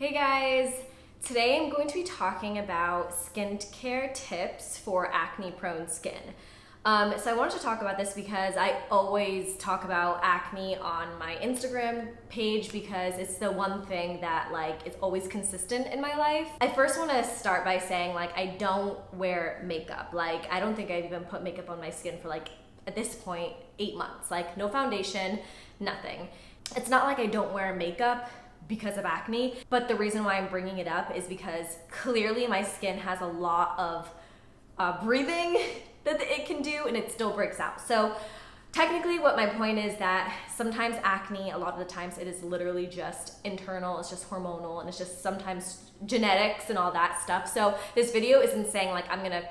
Hey guys! Today I'm going to be talking about skincare tips for acne-prone skin. So I wanted to talk about this because I always talk about acne on my Instagram page because it's the one thing that is always consistent in my life. I first want to start by saying I don't wear makeup. I don't think I've even put makeup on my skin for at this point 8 months. No foundation, nothing. It's not like I don't wear makeup because of acne, but the reason why I'm bringing it up is because clearly my skin has a lot of breathing that it can do and it still breaks out. So technically what my point is that sometimes acne, a lot of the times it is literally just internal, it's just hormonal, and it's just sometimes genetics and all that stuff. So this video isn't saying I'm gonna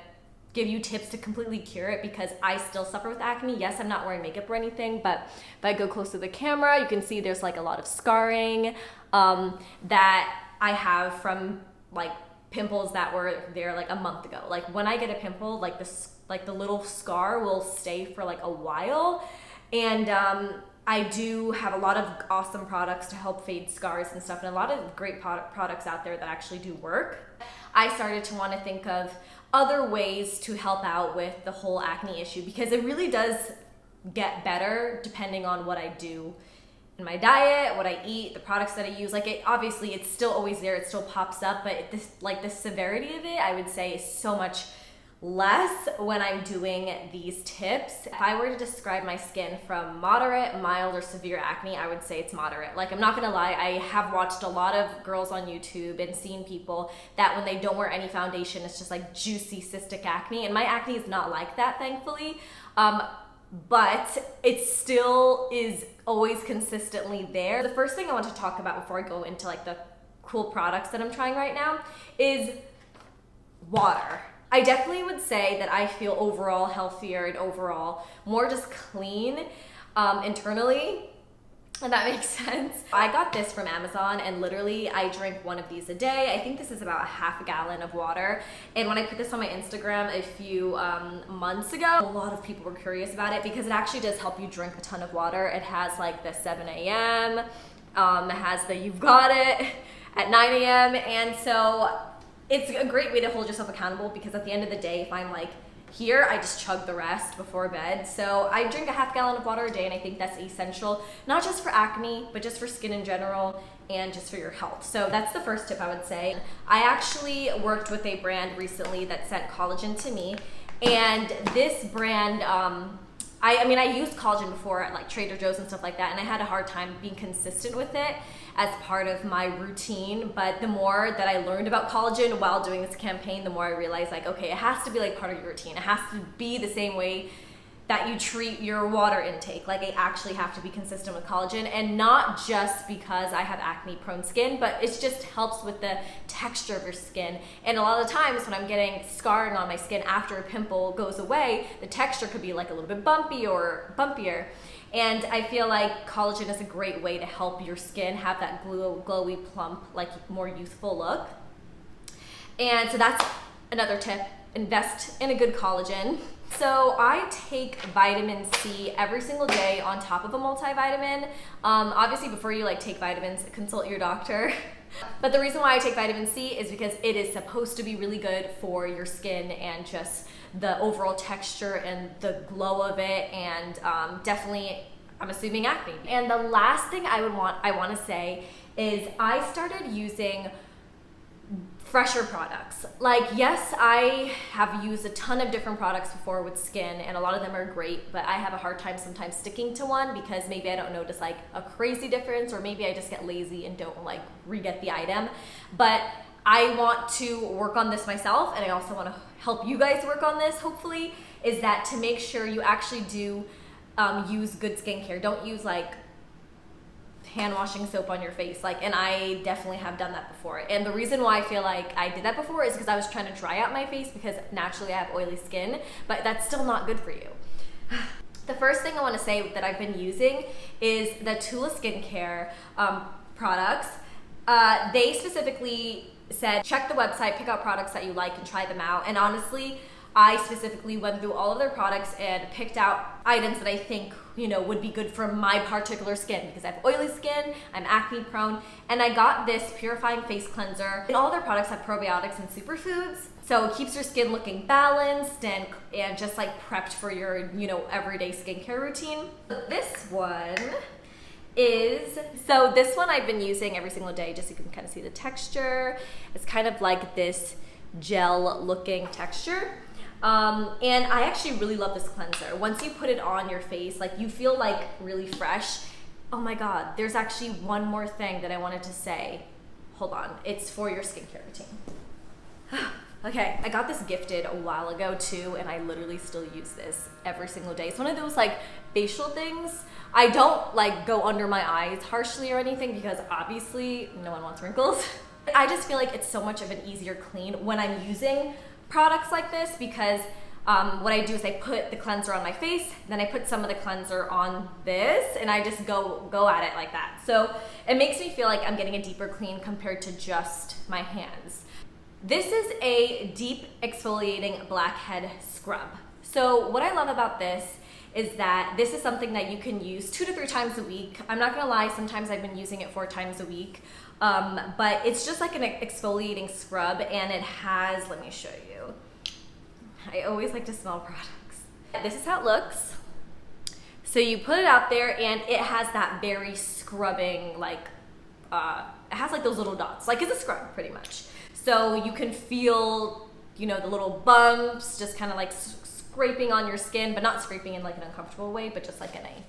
give you tips to completely cure it because I still suffer with acne. Yes, I'm not wearing makeup or anything, but if I go close to the camera, you can see there's a lot of scarring that I have from pimples that were there a month ago. When I get a pimple, the little scar will stay for a while. And I do have a lot of awesome products to help fade scars and stuff, and a lot of great products out there that actually do work. I started to want to think of other ways to help out with the whole acne issue because it really does get better depending on what I do in my diet, what I eat, the products that I use. Obviously it's still always there, it still pops up, but the severity of it, I would say, is so much less when I'm doing these tips. If I were to describe my skin from moderate, mild, or severe acne, I would say it's moderate. I'm not gonna lie, I have watched a lot of girls on YouTube and seen people that when they don't wear any foundation, it's just juicy cystic acne, and my acne is not like that, thankfully. But it still is always consistently there. The first thing I want to talk about before I go into the cool products that I'm trying right now is water. I definitely would say that I feel overall healthier and overall more just clean internally, and that makes sense. I got this from Amazon, and literally I drink one of these a day. I think this is about half a gallon of water, and when I put this on my Instagram a few months ago, a lot of people were curious about it because it actually does help you drink a ton of water. It has the 7 a.m., it has the you've got it at 9 a.m., and so it's a great way to hold yourself accountable because at the end of the day, if I'm here, I just chug the rest before bed. So I drink a half gallon of water a day, and I think that's essential, not just for acne, but just for skin in general and just for your health. So that's the first tip I would say. I actually worked with a brand recently that sent collagen to me, and this brand, I used collagen before at Trader Joe's and stuff like that, and I had a hard time being consistent with it as part of my routine. But the more that I learned about collagen while doing this campaign, the more I realized okay, it has to be part of your routine. It has to be the same way that you treat your water intake. I actually have to be consistent with collagen, and not just because I have acne prone skin, but it just helps with the texture of your skin. And a lot of the times when I'm getting scarring on my skin after a pimple goes away, the texture could be a little bit bumpy or bumpier. And I feel collagen is a great way to help your skin have that glowy, plump, more youthful look. And so that's another tip. Invest in a good collagen. So I take vitamin C every single day on top of a multivitamin. Obviously before you take vitamins, consult your doctor. But the reason why I take vitamin C is because it is supposed to be really good for your skin and just the overall texture and the glow of it, and definitely, I'm assuming, acne. And the last thing I want to say is I started using fresher products. Yes, I have used a ton of different products before with skin, and a lot of them are great, but I have a hard time sometimes sticking to one because maybe I don't notice a crazy difference, or maybe I just get lazy and don't re-get the item. But I want to work on this myself, and I also want to help you guys work on this, hopefully, is that to make sure you actually do use good skincare. Don't use hand washing soap on your face, and I definitely have done that before. And the reason why I feel I did that before is because I was trying to dry out my face because naturally I have oily skin, but that's still not good for you. The first thing I want to say that I've been using is the Tula skincare products. They specifically said check the website, pick out products that you like, and try them out. And honestly, I specifically went through all of their products and picked out items that I think, you know, would be good for my particular skin, because I have oily skin, I'm acne prone, and I got this purifying face cleanser. And all their products have probiotics and superfoods, so it keeps your skin looking balanced and just like prepped for your, you know, everyday skincare routine. This one I've been using every single day, just so you can kind of see the texture. It's kind of like this gel looking texture. And I actually really love this cleanser. Once you put it on your face, like you feel like really fresh. Oh my God, there's actually one more thing that I wanted to say. Hold on, it's for your skincare routine. Okay, I got this gifted a while ago too, and I literally still use this every single day. It's one of those like facial things. I don't like go under my eyes harshly or anything, because obviously no one wants wrinkles. I just feel like it's so much of an easier clean when I'm using products like this, because what I do is I put the cleanser on my face, then I put some of the cleanser on this, and I just go at it like that. So it makes me feel like I'm getting a deeper clean compared to just my hands. This is a deep exfoliating blackhead scrub. So what I love about this is that this is something that you can use 2 to 3 times a week. I'm not gonna lie, sometimes I've been using it 4 times a week. But it's just like an exfoliating scrub, and it has, let me show you. I always like to smell products. This is how it looks. So you put it out there, and it has that very scrubbing, like, it has like those little dots, like it's a scrub pretty much. So you can feel, you know, the little bumps just kind of like scraping on your skin, but not scraping in like an uncomfortable way, but just like in a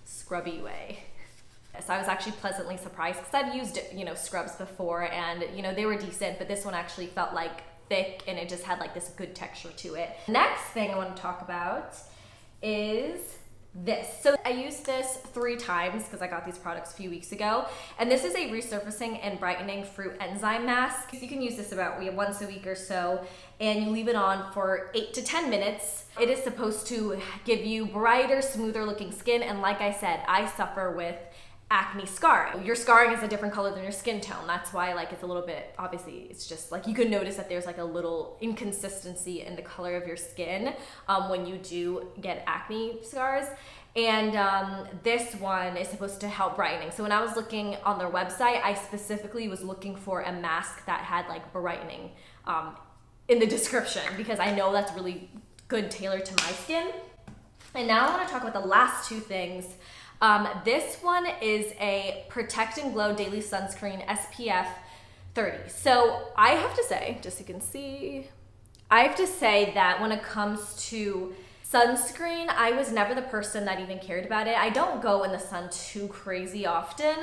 scrubby way. So I was actually pleasantly surprised, because I've used, you know, scrubs before, and you know, they were decent, but this one actually felt like thick, and it just had like this good texture to it. Next thing I want to talk about is this. So I used this 3 times because I got these products a few weeks ago, and this is a resurfacing and brightening fruit enzyme mask. You can use this about once a week or so, and you leave it on for 8 to 10 minutes. It is supposed to give you brighter, smoother looking skin, and like I said, I suffer with acne scarring. Your scarring is a different color than your skin tone. That's why like it's a little bit, obviously it's just like you can notice that there's like a little inconsistency in the color of your skin when you do get acne scars. And this one is supposed to help brightening. So when I was looking on their website, I specifically was looking for a mask that had like brightening in the description, because I know that's really good tailored to my skin. And now I want to talk about the last 2 things. This one is a Protect and Glow Daily Sunscreen SPF 30. So I have to say, just so you can see, I have to say that when it comes to sunscreen, I was never the person that even cared about it. I don't go in the sun too crazy often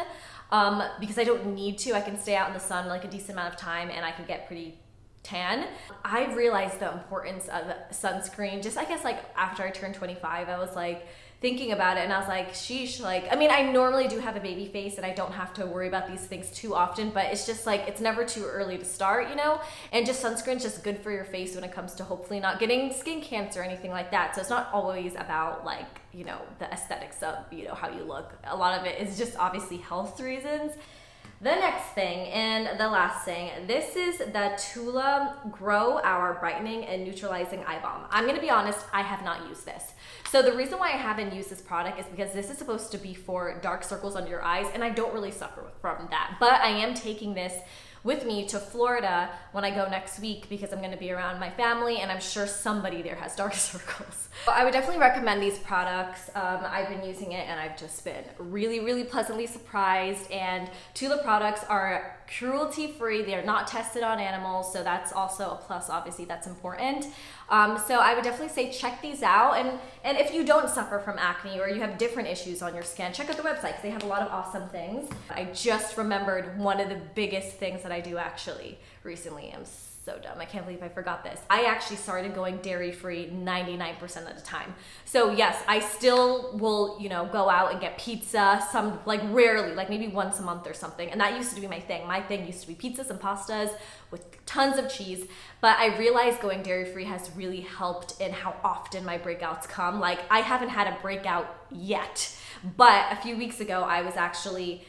because I don't need to. I can stay out in the sun like a decent amount of time, and I can get pretty tan. I realized the importance of sunscreen just, I guess, like after I turned 25, I was like thinking about it, and I was like, sheesh, like, I mean, I normally do have a baby face and I don't have to worry about these things too often, but it's just like, it's never too early to start, you know? And just sunscreen's just good for your face when it comes to hopefully not getting skin cancer or anything like that. So it's not always about like, you know, the aesthetics of, you know, how you look. A lot of it is just obviously health reasons. The next thing, and the last thing, this is the Tula Grow Hour Brightening and Neutralizing Eye Balm. I'm gonna be honest, I have not used this. So the reason why I haven't used this product is because this is supposed to be for dark circles under your eyes, and I don't really suffer from that. But I am taking this with me to Florida when I go next week, because I'm gonna be around my family, and I'm sure somebody there has dark circles. I would definitely recommend these products. I've been using it, and I've just been really, really pleasantly surprised. And Tula products are cruelty-free. They are not tested on animals, so that's also a plus. Obviously, that's important. So I would definitely say check these out. And if you don't suffer from acne or you have different issues on your skin, check out the website because they have a lot of awesome things. I just remembered one of the biggest things that I do actually recently. I'm so dumb. I can't believe I forgot this. I actually started going dairy-free 99% of the time. So yes, I still will, you know, go out and get pizza, some like rarely, like maybe once a month or something. And that used to be my thing. My thing used to be pizzas and pastas with tons of cheese. But I realized going dairy-free has really helped in how often my breakouts come. Like I haven't had a breakout yet, but a few weeks ago I was actually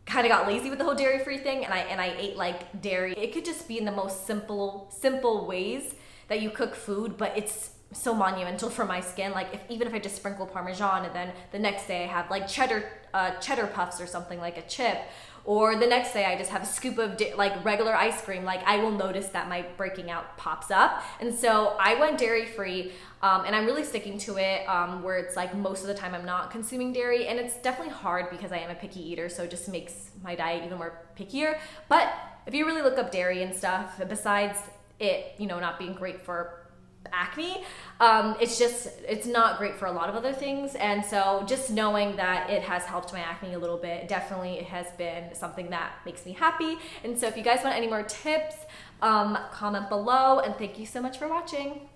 kind of got lazy with the whole dairy-free thing, and I ate like dairy. It could just be in the most simple ways that you cook food, but it's so monumental for my skin. Like even if I just sprinkle Parmesan and then the next day I have like cheddar puffs or something, like a chip, or the next day I just have a scoop of like regular ice cream, like I will notice that my breaking out pops up. And so I went dairy free, and I'm really sticking to it, where it's like most of the time I'm not consuming dairy, and it's definitely hard because I am a picky eater, so it just makes my diet even more pickier. But if you really look up dairy and stuff, besides it, you know, not being great for acne, it's not great for a lot of other things. And so just knowing that it has helped my acne a little bit, definitely it has been something that makes me happy. And so if you guys want any more tips, comment below, and thank you so much for watching.